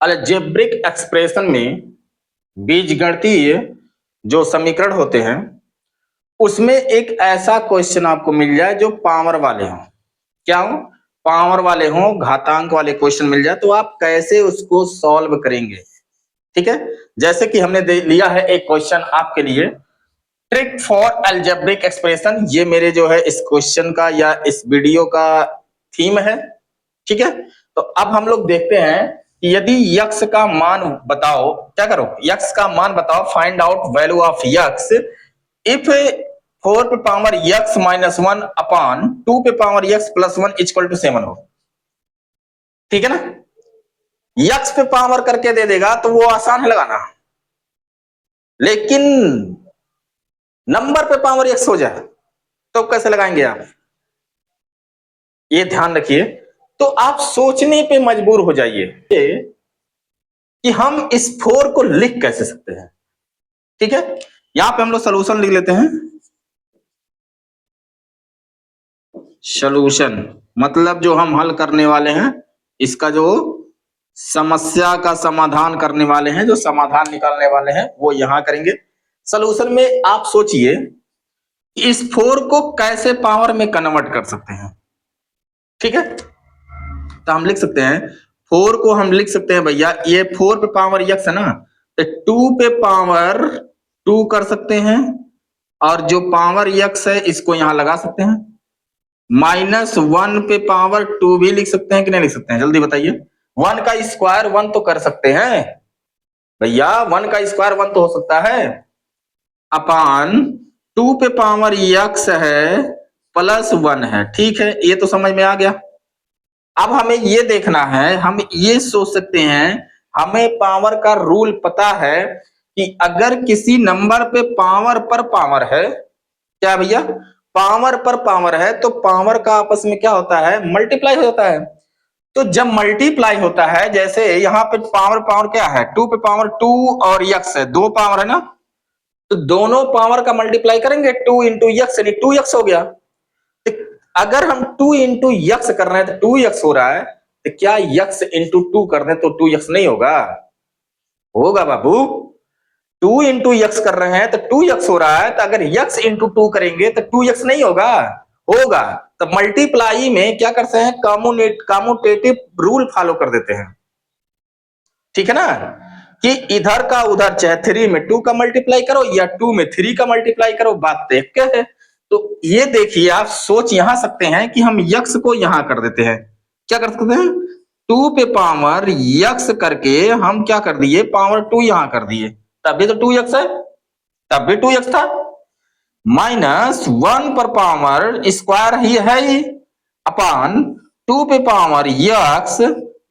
Algebraic expression में बीजगणितीय जो समीकरण होते हैं उसमें एक ऐसा क्वेश्चन आपको मिल जाए जो पावर वाले हों, क्या हो, पावर वाले हों, घातांक वाले क्वेश्चन मिल जाए तो आप कैसे उसको सॉल्व करेंगे। ठीक है, जैसे कि हमने लिया है एक क्वेश्चन आपके लिए, ट्रिक फॉर अलजेब्रिक एक्सप्रेशन। ये मेरे जो है इस क्वेश्चन का या इस वीडियो का थीम है। ठीक है, तो अब हम लोग देखते हैं कि यदि यक्स का मान बताओ, क्या करो, यक्स का मान बताओ, find out value of x if 4 पे पावर यक्स माइनस 1 अपॉन 2 पे power x plus 1 equal to 7 हो। ठीक है ना, यक्स पे पावर करके दे देगा तो वो आसान है लगाना, लेकिन नंबर पे पावर यक्स हो जाए तो कैसे लगाएंगे आप, ये ध्यान रखिए। तो आप सोचने पे मजबूर हो जाइए कि हम इस 4 को लिख कैसे सकते हैं। ठीक है, यहां पे हम लोग सोल्यूशन लिख लेते हैं। सोल्यूशन मतलब जो हम हल करने वाले हैं, इसका जो समस्या का समाधान करने वाले हैं, जो समाधान निकालने वाले हैं, वो यहां करेंगे। सोल्यूशन में आप सोचिए इस 4 को कैसे पावर में कन्वर्ट कर सकते हैं। ठीक है, तो हम लिख सकते हैं 4 को हम लिख सकते हैं भैया, ये 4 पे पावर यक्स है ना, तो 2 पे पावर 2 कर सकते हैं, और जो पावर यक्स है इसको यहां लगा सकते हैं। माइनस 1 पे पावर 2 भी लिख सकते हैं कि नहीं लिख सकते हैं, जल्दी बताइए। 1 का स्क्वायर 1 तो कर सकते हैं भैया, 1 का स्क्वायर 1 तो हो सकता है, अपान 2 पे पावर यक्स है प्लस 1 है। ठीक है, ये तो समझ में आ गया। अब हमें ये देखना है, हम ये सोच सकते हैं, हमें पावर का रूल पता है कि अगर किसी नंबर पे पावर पर पावर है, क्या भैया, पावर पर पावर है, तो पावर का आपस में क्या होता है, मल्टीप्लाई हो जाता है। तो जब मल्टीप्लाई होता है, जैसे यहाँ पे पावर पावर क्या है, 2 पे पावर 2 और यक्स है, 2 पावर है ना, तो दोनों पावर का मल्टीप्लाई करेंगे, 2 इंटू यक्स यानी 2x हो गया। तो अगर हम 2 इंटू यक्स कर रहे हैं तो 2x हो रहा है, तो क्या यक्स इंटू 2 कर रहे हैं तो 2x नहीं होगा, होगा बाबू। 2 इंटू यक्स कर रहे हैं तो 2x हो रहा है, तो अगर यक्स इंटू 2 करेंगे तो 2x नहीं होगा, होगा। तो मल्टीप्लाई में क्या करते हैं, कम्यूटेटिव रूल फॉलो कर देते हैं। ठीक है ना, कि इधर का उधर चाहे 3 में 2 का मल्टीप्लाई करो या 2 में 3 का मल्टीप्लाई करो, बात तो एक है। तो ये देखिए, आप सोच यहां सकते हैं कि हम यक्स को यहां कर देते हैं, क्या कर सकते हैं, 2 पे पावर यक्स करके हम क्या कर दिए, पावर 2 यहां कर दिए, तब भी तो 2x है, तब भी 2x था। माइनस 1 पर पावर स्क्वायर ही है ही, अपान 2 पे पावर यक्स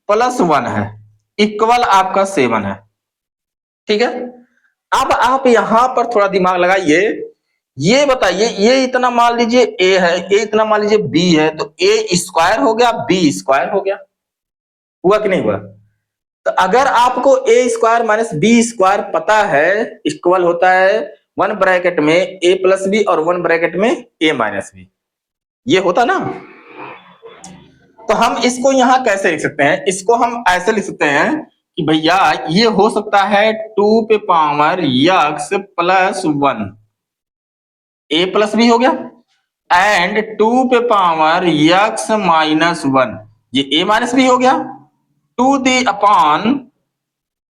प्लस 1 है, इक्वल आपका 7 है। ठीक है, अब आप यहां पर थोड़ा दिमाग लगाइए, ये बताइए, ये इतना मान लीजिए a है, ये इतना मान लीजिए b है, तो a स्क्वायर हो गया, b स्क्वायर हो गया, हुआ कि नहीं हुआ। तो अगर आपको a square minus b square पता है, इक्वल होता है 1 ब्रैकेट में a प्लस बी और 1 ब्रैकेट में a माइनस बी, ये होता ना। तो हम इसको यहां कैसे लिख सकते हैं, इसको हम ऐसे लिख सकते हैं कि भैया ये हो सकता है 2 पे power x plus 1, a plus b हो गया, एंड 2 पे पावर यक्स माइनस 1, ये a माइनस बी हो गया, टू दी अपॉन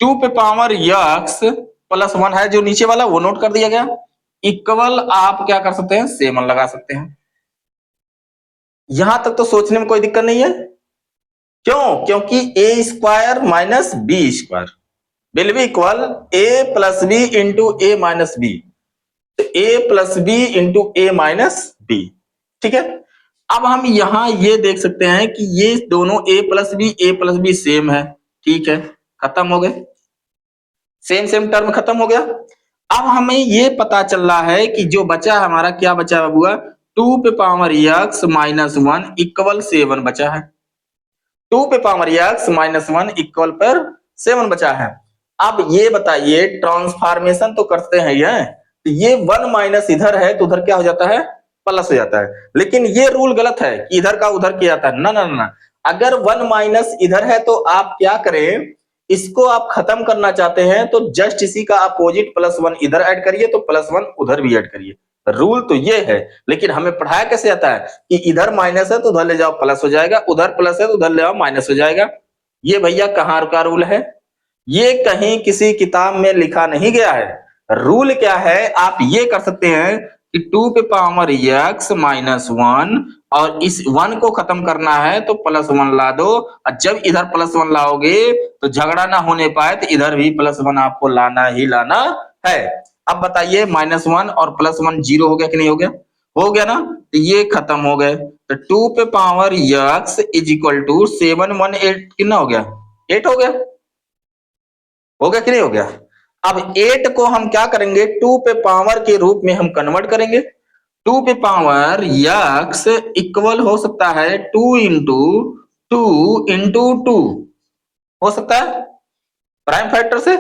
2 पे पावर यक्स प्लस 1 है जो नीचे वाला, वो नोट कर दिया गया, इक्वल आप क्या कर सकते हैं, 7 लगा सकते हैं। यहां तक तो सोचने में कोई दिक्कत नहीं है, क्यों, क्योंकि a square minus b square will be equal a plus b into a minus b, a plus b into a minus b. ठीक है, अब हम यहां ये देख सकते हैं कि ये दोनों a प्लस बी सेम है। ठीक है, खत्म हो गए, सेम सेम टर्म खत्म हो गया। अब हमें ये पता चल रहा है कि जो बचा हमारा, क्या बचा बाबूआ, 2 पे पावर यक्स माइनस 1 इक्वल 7 बचा है, 2 पे पावर यक्स माइनस 1 इक्वल पर 7 बचा है। अब ये बताइए, ट्रांसफॉर्मेशन तो करते हैं ये, तो ये 1 माइनस इधर है तो उधर क्या हो जाता है, प्लस हो जाता है, लेकिन ये रूल गलत है कि इधर का उधर किया जाता है, ना ना ना, अगर 1 माइनस इधर है तो आप क्या करें, इसको आप खत्म करना चाहते हैं तो जस्ट इसी का अपोजिट +1 इधर ऐड करिए तो +1 उधर भी ऐड करिए। रूल तो ये है, लेकिन हमें पढ़ाया कैसे आता है कि इधर माइनस है तो उधर ले जाओ प्लस हो जाएगा, उधर प्लस है तो उधर ले जाओ माइनस हो जाएगा। ये भैया कहाँ का रूल है? ये कहीं किसी किताब में लिखा नहीं गया है। रूल क्या है, आप ये कर सकते हैं कि 2 पे पावर x -1 और इस 1 को खत्म करना है तो +1 ला दो, और जब इधर +1 लाओगे तो झगड़ा ना होने पाए तो इधर भी +1 आपको लाना ही लाना है। अब बताइए -1 और +1 0 हो गया कि नहीं हो गया? हो गया ना, तो ये खत्म हो गए। तो 2 पे पावर x = 7 1 8 कितना हो गया? 8 हो गया। हो गया कि नहीं हो गया? अब 8 को हम क्या करेंगे, 2 पे पावर के रूप में हम कन्वर्ट करेंगे। 2 पे पावर x इक्वल हो सकता है 2 इंटू 2 इंटू 2 हो सकता है प्राइम फैक्टर से।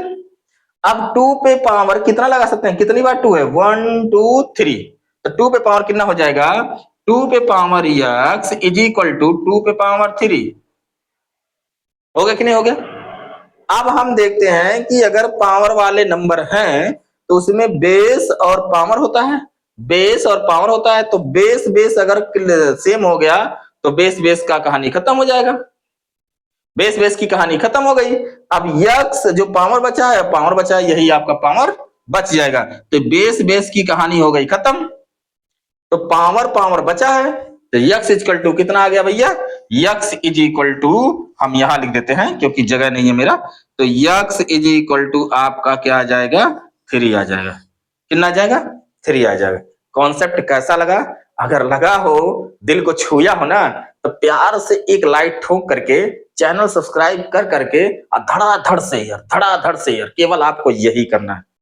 अब 2 पे पावर कितना लगा सकते हैं, कितनी बार 2 है? 1 2 3, तो 2 पे पावर कितना हो जाएगा? 2 पे पावर x = 2 पे पावर 3। हो गया कि नहीं हो गया? अब हम देखते हैं कि अगर पावर वाले नंबर हैं तो उसमें बेस और पावर होता है। बेस और पावर होता है तो बेस बेस अगर सेम हो गया तो बेस बेस का कहानी खत्म हो जाएगा। बेस बेस की कहानी खत्म हो गई। अब यक्स जो पावर बचा है, पावर बचा है, यही आपका पावर बच जाएगा। तो बेस बेस की कहानी हो गई खत्म, तो पावर पावर बचा है। तो यक्स इक्वल टू कितना आ गया भैया? यक्स = हम यहां लिख देते हैं क्योंकि जगह नहीं है मेरा, तो यक्स = आपका क्या आ जाएगा? 3 आ जाएगा। कितना आ जाएगा? 3 आ जाएगा। कॉन्सेप्ट कैसा लगा? अगर लगा हो, दिल को छुया हो ना, तो प्यार से एक लाइक ठोक करके चैनल सब्सक्राइब कर करके और धड़ाधड़ से यार, धड़ाधड़ से यार, केवल आपको यही करना है।